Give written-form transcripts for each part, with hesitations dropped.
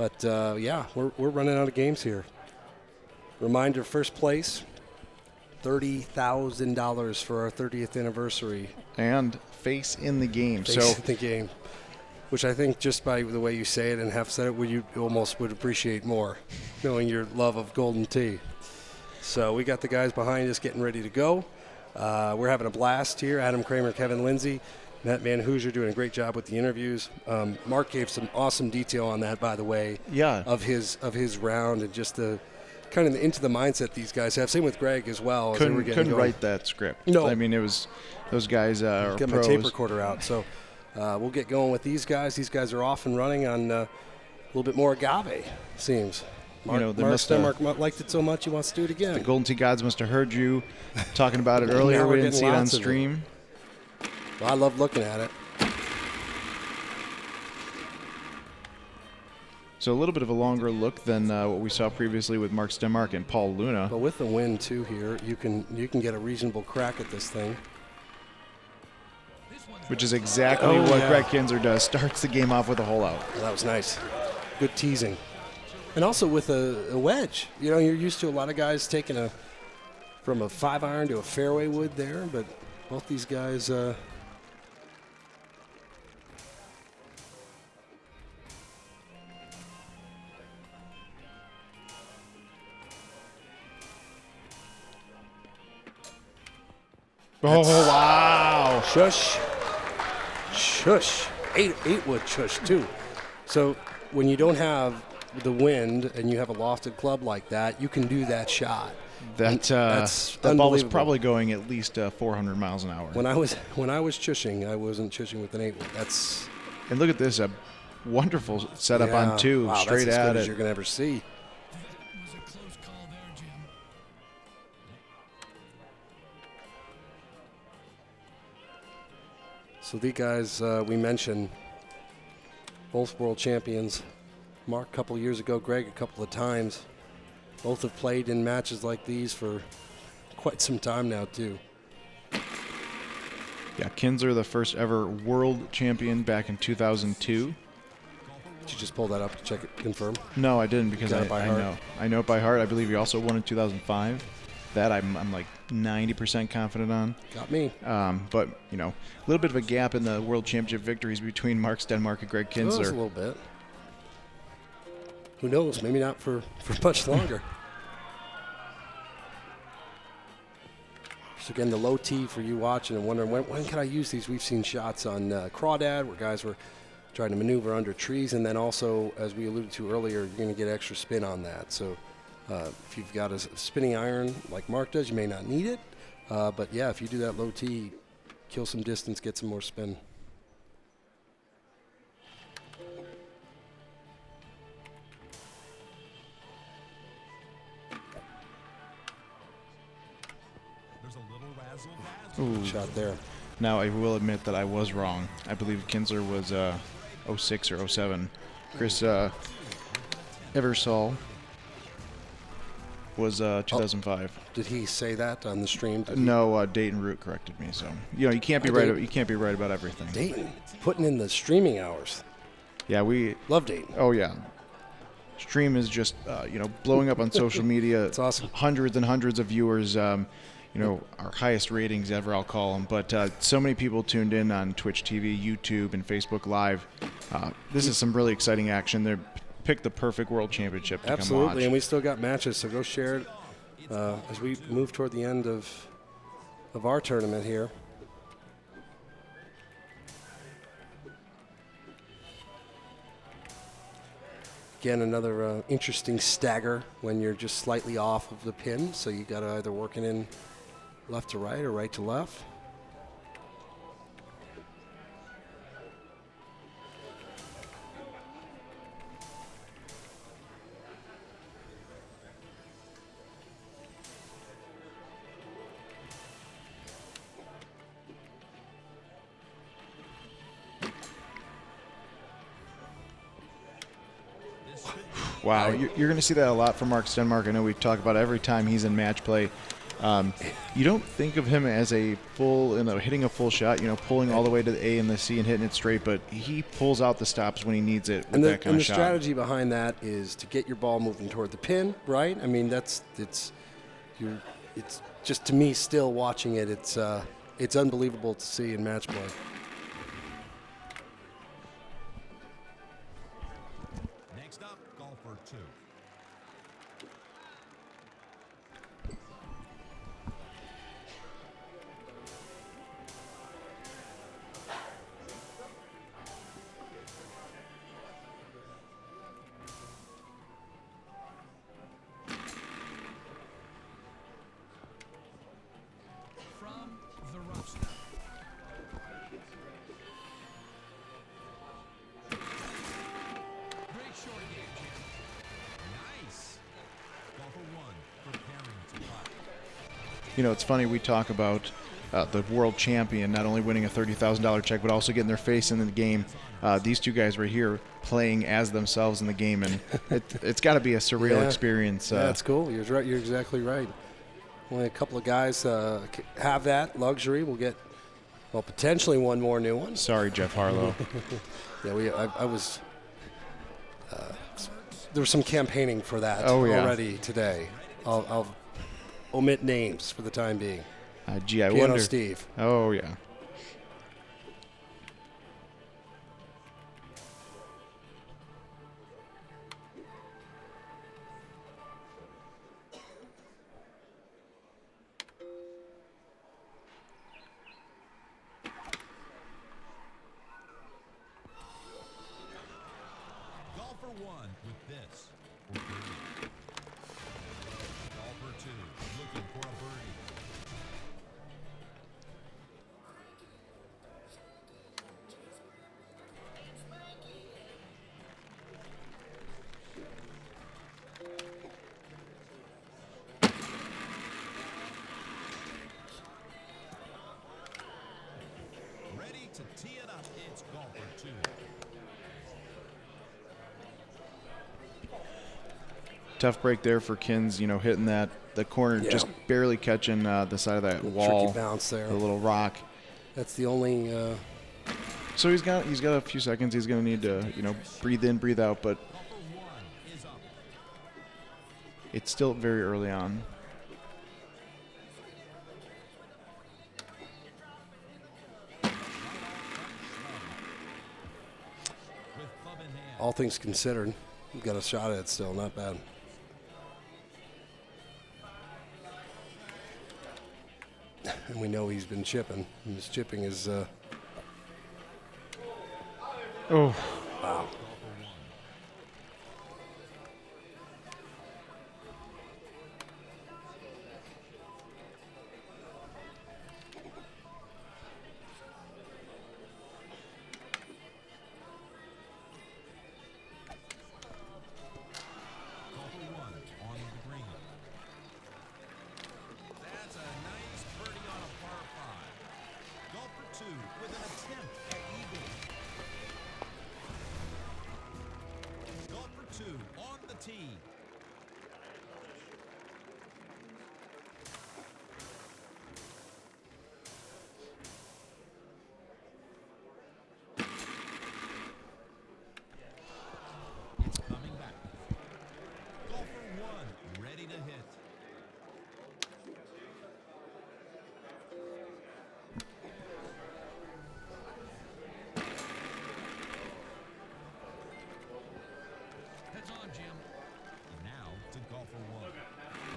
But, yeah, we're running out of games here. Reminder, first place, $30,000 for our 30th anniversary. And face in the game. Face in the game, which I think just by the way you say it and have said it, you almost would appreciate more, knowing your love of Golden Tee. So we got the guys behind us getting ready to go. We're having a blast here. Adam Kramer, Kevin Lindsay, Matt Van Hoosier doing a great job with the interviews. Mark gave some awesome detail on that, by the way, of his round and just the kind of into the mindset these guys have. Same with Greg as well. Couldn't write that script. No. I mean, it was those guys are get pros. my tape recorder out. So we'll get going with these guys. These guys are off and running on a little bit more agave, seems. Mark Stenmark liked it so much he wants to do it again. The Golden Tee gods must have heard you talking about it earlier. We didn't see it on stream. Well, I love looking at it. So a little bit of a longer look than what we saw previously with Mark Stenmark and Paul Luna. But with the wind too here, you can get a reasonable crack at this thing. Which is exactly what Greg Kinzler does. Starts the game off with a hole out. Well, that was nice. Good teasing. And also with a wedge. You know, you're used to a lot of guys taking from a 5-iron to a fairway wood there, but both these guys oh, wow. Shush. 8-wood shush, too. So when you don't have the wind and you have a lofted club like that, you can do that shot. That ball was probably going at least 400 miles an hour. When I was chushing, I wasn't chushing with an 8-wood. And look at this, a wonderful setup on two, wow, straight that's as at good it. As you're gonna ever see. So these guys we mentioned, both world champions. Mark a couple years ago, Greg a couple of times. Both have played in matches like these for quite some time now, too. Yeah, Kinzler, the first ever world champion back in 2002. Did you just pull that up to check it, confirm? No, I didn't because I know. I know it by heart. I believe he also won in 2005. That I'm like 90% confident on. Got me. But, you know, a little bit of a gap in the world championship victories between Mark Stenmark and Greg Kinzler. A little bit. Who knows? Maybe not for much longer. So, again, the low tee for you watching and wondering, when can I use these? We've seen shots on Crawdad where guys were trying to maneuver under trees. And then also, as we alluded to earlier, you're going to get extra spin on that. So, if you've got a spinning iron like Mark does, you may not need it. But, yeah, if you do that low tee, kill some distance, get some more spin. Ooh. Shot there. Now, I will admit that I was wrong. I believe Kinzler was 06 or 07. Chris Eversole was 2005. Did he say that on the stream? No, Dayton Root corrected me. So you can't be right. You can't be right about everything. Dayton putting in the streaming hours. Yeah, we love Dayton. Oh yeah, stream is just blowing up on social media. It's awesome. Hundreds and hundreds of viewers. Our highest ratings ever, I'll call them. But so many people tuned in on Twitch TV, YouTube, and Facebook Live. This is some really exciting action. They picked the perfect world championship to Absolutely, come watch. And we still got matches, so go share it as we move toward the end of our tournament here. Again, another interesting stagger when you're just slightly off of the pin, so you got to either work it in left to right or right to left. Wow, you're going to see that a lot from Mark Stenmark. I know we talk about every time he's in match play. You don't think of him as a full, hitting a full shot, pulling all the way to the A and the C and hitting it straight, but he pulls out the stops when he needs it with that kind of shot. And the strategy behind that is to get your ball moving toward the pin, right? I mean, it's just, to me, still watching it, it's unbelievable to see in match play. Next up, golfer 2. From the rough step. Great short game, Jim. Nice. Golfer 1 preparing to putt. It's funny, we talk about the world champion not only winning a $30,000 check, but also getting their face in the game. These two guys right here playing as themselves in the game, and it's got to be a surreal experience. Yeah, that's cool. You're right. You're exactly right. Only a couple of guys have that luxury. We'll get, potentially one more new one. Sorry, Jeff Harlow. Yeah, I was. There was some campaigning for that already today. I'll omit names for the time being. I Piano wonder. Steve. Oh, yeah. Golfer 1 with this. For birdie. Golfer 2 looking for a birdie. Ready to tee it up. It's golfer 2. Tough break there for Kins, hitting the corner, just barely catching the side of that wall. Tricky bounce there. The little rock. That's the only. So he's got a few seconds. He's going to need to, breathe in, breathe out, but Golfer 1 is up. it's still very early on. With club in hand. All things considered, we've got a shot at it still. Not bad. And we know he's been chipping. And his chipping is. Oh. Wow. Golfer 1 on the green. That's a nice birdie on a par 5. Golfer 2 with an attempt at eagle. Golfer 2 on the tee. Coming back. Golfer 1 ready to hit. Heads on, Jim. Now to golfer 1. On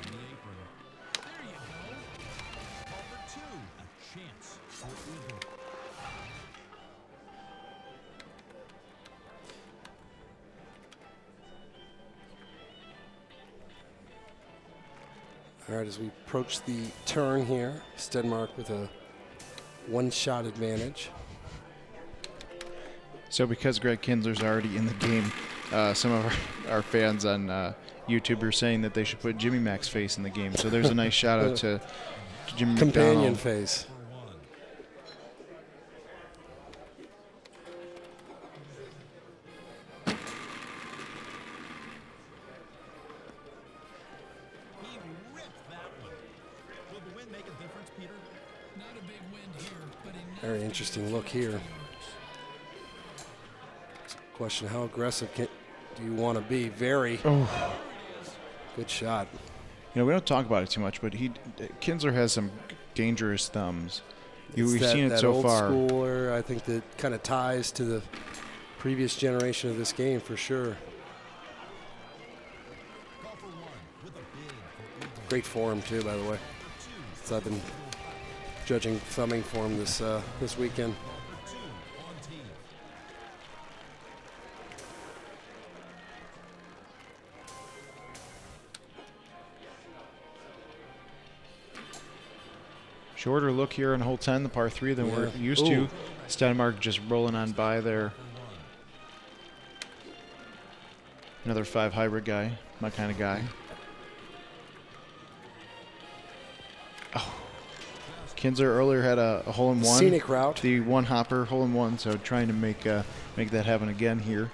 the apron. There you go. Golfer 2. A chance for eagle. All right, as we approach the turn here, Stenmark with a one-shot advantage. So because Greg Kinzler's already in the game, some of our fans on YouTube are saying that they should put Jimmy Mac's face in the game. So there's a nice shout out to Jimmy Companion McDonald. face. For 1. He ripped that one. We'll make a difference, Peter? Not a big wind here, but enough. Very interesting look here. Question: how aggressive do you want to be? Very. Oh. Good shot. You know, we don't talk about it too much, but Kinzler has some dangerous thumbs. We've seen it that so old far. Schooler, I think that kind of ties to the previous generation of this game for sure. Call for one with a bid for Eagle. Great form too, by the way. So I've been judging thumbing form this weekend. Call for two on tee. Shorter look here on hole 10, the par 3, than we're used Ooh. to. Stenmark just rolling on by there. Another 5 hybrid guy, my kind of guy. Oh. Kinzler earlier had a hole-in-one. Scenic route. The one hopper hole-in-one, so trying to make that happen again here.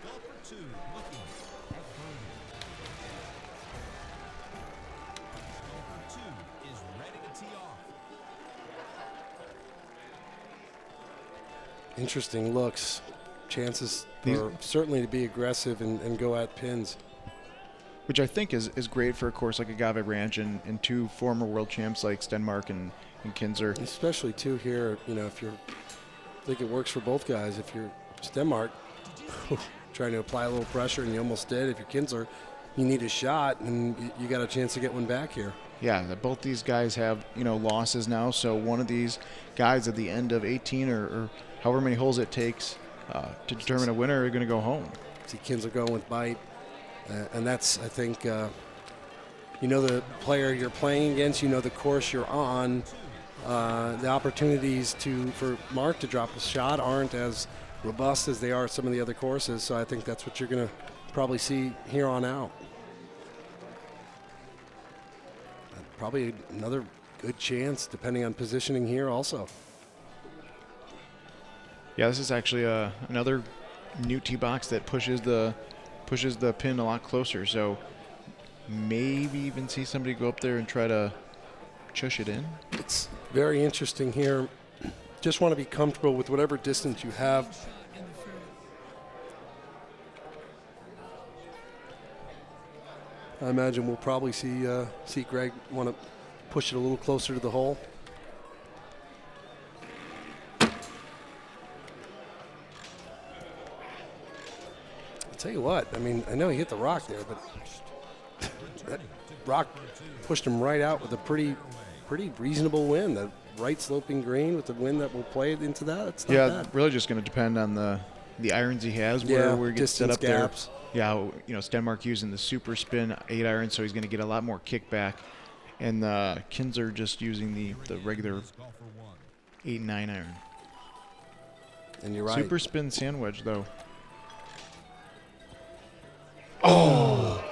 Call for two, looking at birdie. Call for two is ready to tee off. Interesting looks. Chances These- for certainly to be aggressive and go at pins. Which I think is great for a course like Agave Ranch and two former world champs like Stenmark and Kinzler. Especially too here, if I think it works for both guys. If you're Stenmark, trying to apply a little pressure and you almost did. If you're Kinzler, you need a shot and you got a chance to get one back here. Yeah, both these guys have losses now. So one of these guys at the end of 18 or however many holes it takes to determine a winner are going to go home. See Kinzler going with bite, and that's I think the player you're playing against, the course you're on. The opportunities for Mark to drop a shot aren't as robust as they are at some of the other courses. So I think that's what you're going to probably see here on out. Probably another good chance, depending on positioning here also. Yeah, this is actually another new tee box that pushes the pin a lot closer. So maybe even see somebody go up there and try to chush it in. It's very interesting here. Just want to be comfortable with whatever distance you have. I imagine we'll probably see Greg want to push it a little closer to the hole. I'll tell you what, I know he hit the rock there, but that rock pushed him right out with a pretty reasonable wind. The right sloping green with the wind that will play into that. It's not bad. Really just going to depend on the irons he has, where he gets set distance up gaps. there. Yeah, Stenmark using the super spin 8 iron, so he's going to get a lot more kickback. And Kinzler just using the regular Call for one. 8 and 9 iron. And you're right. Super spin sand wedge, though. Oh!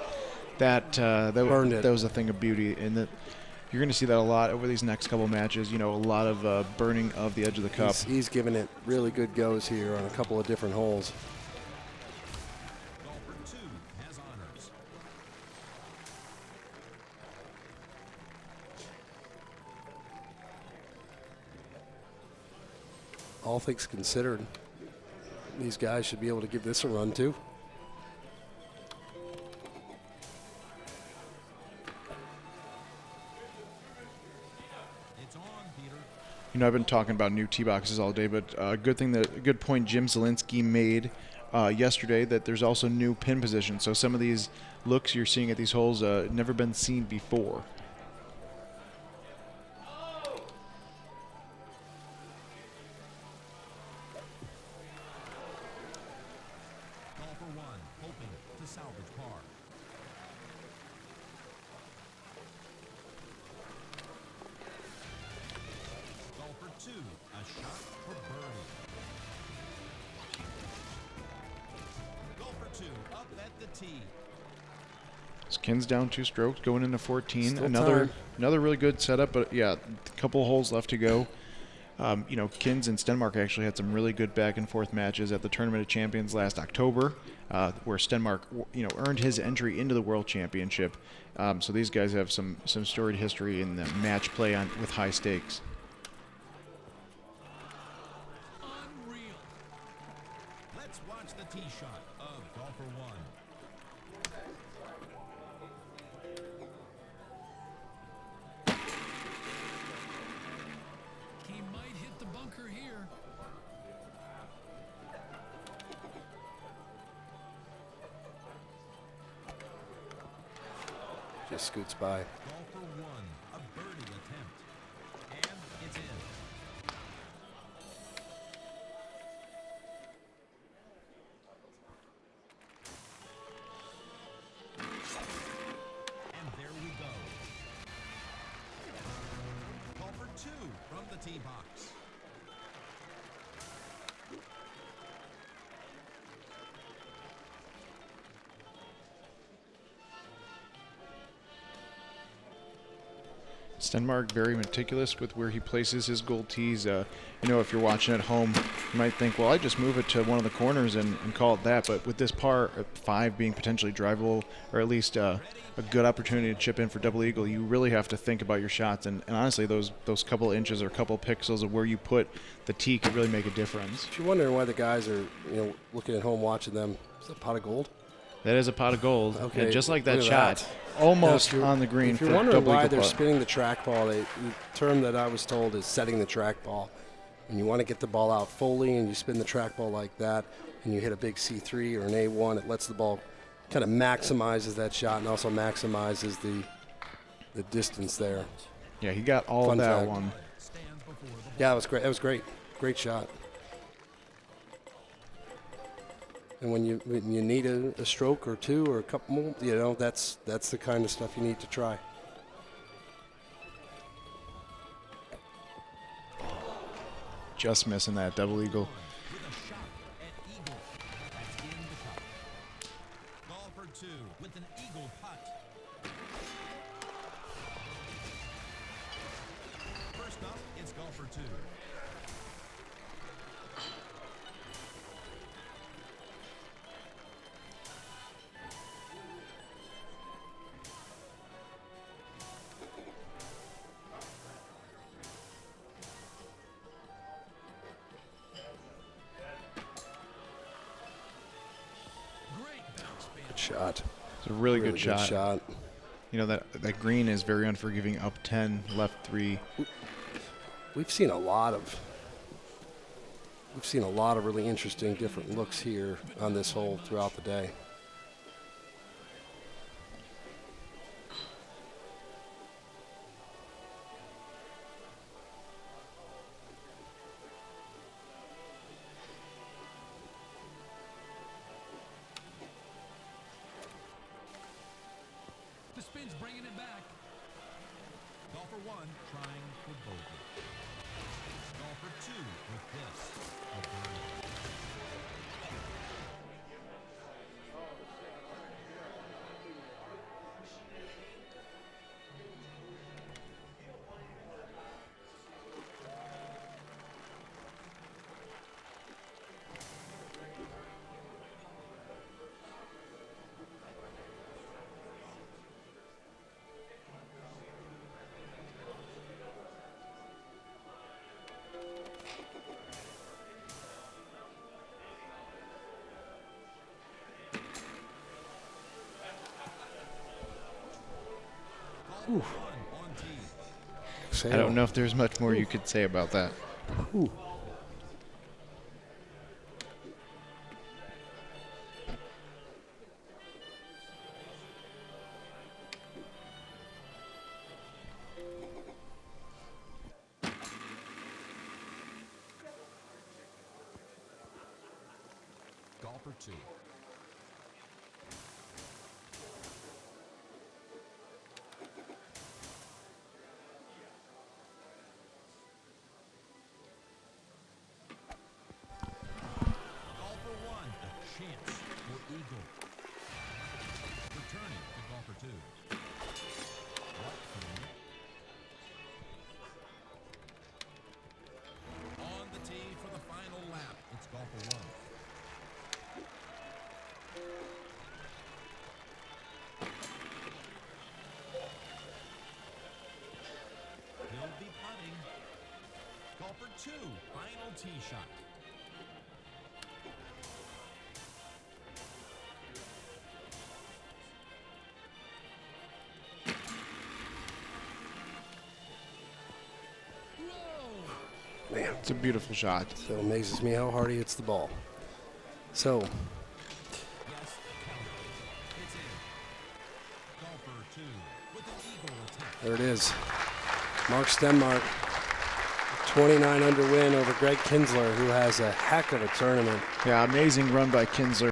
That Burned it. That was a thing of beauty. And you're going to see that a lot over these next couple matches. A lot of burning of the edge of the cup. He's given it really good goes here on a couple of different holes. Call for two has honors. All things considered, these guys should be able to give this a run too. It's on, Peter. I've been talking about new tee boxes all day, but a good point Jim Zielinski made yesterday that there's also new pin positions. So some of these looks you're seeing at these holes never been seen before. Call for one, hoping to salvage par. Call for two, a shot for birdie. Call for two, up at the tee. Skins down 2 strokes, going into 14. Still Another time. really good setup, but yeah, a couple holes left to go. Kins and Stenmark actually had some really good back and forth matches at the Tournament of Champions last October. where Stenmark, earned his entry into the World Championship. So these guys have some storied history in the match play with high stakes. Unreal. Let's watch the tee shot of golfer 1. He might hit the bunker here. Just scoots by. Golfer 1, a birdie attempt. And it's in. And there we go. Golfer 2 from the tee box. Stenmark very meticulous with where he places his gold tees. If you're watching at home, you might think, well, I just move it to one of the corners and call it that. But with this par 5 being potentially drivable, or at least a good opportunity to chip in for double eagle, you really have to think about your shots. And honestly, those couple inches or couple pixels of where you put the tee could really make a difference. If you're wondering why the guys are, looking at home watching them, is that a pot of gold? That is a pot of gold. Okay, And just like that look at shot, that. almost Now, on the green If for you're wondering double why eagle they're putt. spinning the trackball, the term that I was told is setting the trackball. And you want to get the ball out fully, and you spin the trackball like that, and you hit a big C3 or an A1, it lets the ball kind of maximizes that shot and also maximizes the distance there. Yeah, he got all Fun of that fact. one. Yeah, that was great. That was great. Great shot. And when you need a stroke or two or a couple more, that's the kind of stuff you need to try. Just missing that double eagle. With a shot at eagle. That's in the cup. Golfer 2 with an eagle putt. First up, it's golfer 2. Good shot. It's a really good shot. That green is very unforgiving. Up 10, left 3. We've seen a lot of really interesting different looks here on this hole throughout the day. The spin's bringing it back. Golfer 1 trying for bogey. Golfer 2 with this, a birdie. I don't know if there's much more you could say about that. Ooh. Golfer 2. Golfer 1, a chance for eagle. Returning to golfer 2. What three? On the tee for the final lap, it's golfer 1. 2, final tee shot. Whoa! Man, It's a beautiful shot. so it amazes me how hard he hits the ball. So, Yes, counter. It's in. Golfer 2 with an eagle attempt. there it is. Mark Stenmark, 29 under win over Greg Kinzler, who has a heck of a tournament. Yeah, amazing run by Kinzler.